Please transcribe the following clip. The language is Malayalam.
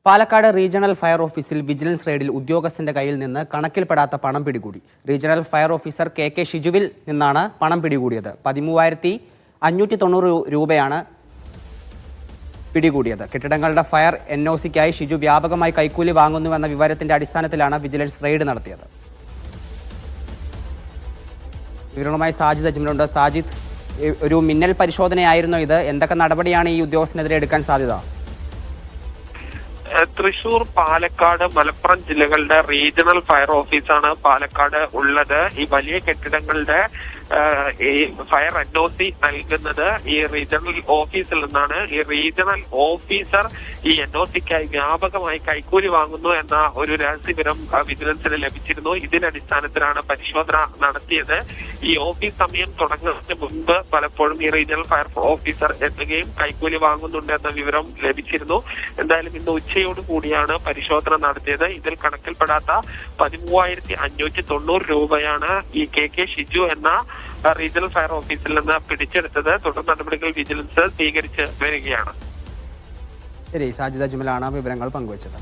പാലക്കാട് റീജിയണൽ ഫയർ ഓഫീസിൽ വിജിലൻസ് റെയ്ഡിൽ ഉദ്യോഗസ്ഥന്റെ കയ്യിൽ നിന്ന് കണക്കിൽപ്പെടാത്ത പണം പിടികൂടി. റീജിയണൽ ഫയർ ഓഫീസർ കെ ഷിജുവിൽ നിന്നാണ് പണം പിടികൂടിയത്. 13,590 രൂപയാണ് പിടികൂടിയത്. കെട്ടിടങ്ങളുടെ ഫയർ NOCക്കായി ഷിജു വ്യാപകമായി കൈക്കൂലി വാങ്ങുന്നുവെന്ന വിവരത്തിന്റെ അടിസ്ഥാനത്തിലാണ് വിജിലൻസ് റെയ്ഡ് നടത്തിയത്. വിവരങ്ങളുമായി സാജിദ് അജ്മലുണ്ട്. സാജിദ്, ഒരു മിന്നൽ പരിശോധനയായിരുന്നു ഇത്. എന്തൊക്കെ നടപടിയാണ് ഈ ഉദ്യോഗസ്ഥനെതിരെ എടുക്കാൻ സാധ്യത? തൃശൂർ, പാലക്കാട്, മലപ്പുറം ജില്ലകളുടെ റീജിയണൽ ഫയർ ഓഫീസാണ് പാലക്കാട് ഉള്ളത്. ഈ വലിയ കെട്ടിടങ്ങളുടെ ഈ ഫയർ NOC നൽകുന്നത് ഈ റീജിയണൽ ഓഫീസിൽ നിന്നാണ്. ഈ റീജിയണൽ ഓഫീസർ ഈ NOCക്കായി വ്യാപകമായി കൈക്കൂലി വാങ്ങുന്നു എന്ന ഒരു രഹസ്യവിവരം വിജിലൻസിന് ലഭിച്ചിരുന്നു. ഇതിന്റെ അടിസ്ഥാനത്തിലാണ് പരിശോധന നടത്തിയത്. ഈ ഓഫീസ് സമയം തുടങ്ങുന്നതിന് മുൻപ് പലപ്പോഴും ഈ റീജിയണൽ ഫയർ ഓഫീസർ എത്തുകയും കൈക്കൂലി വാങ്ങുന്നുണ്ട് എന്ന വിവരം ലഭിച്ചിരുന്നു. എന്തായാലും ഇന്ന് ഉച്ചയോട് കൂടിയാണ് പരിശോധന നടത്തിയത്. ഇതിൽ കണക്കിൽപ്പെടാത്ത 13,590 രൂപയാണ് ഈ കെ ഷിജു എന്ന റീജിയണൽ ഫയർ ഓഫീസിൽ നിന്ന് പിടിച്ചെടുത്തത്. തുടർ നടപടികൾ വിജിലൻസ് സ്വീകരിച്ച് വരികയാണ്. ശരി, സാജിദ് അജ്മലാണ് വിവരങ്ങൾ പങ്കുവച്ചത്.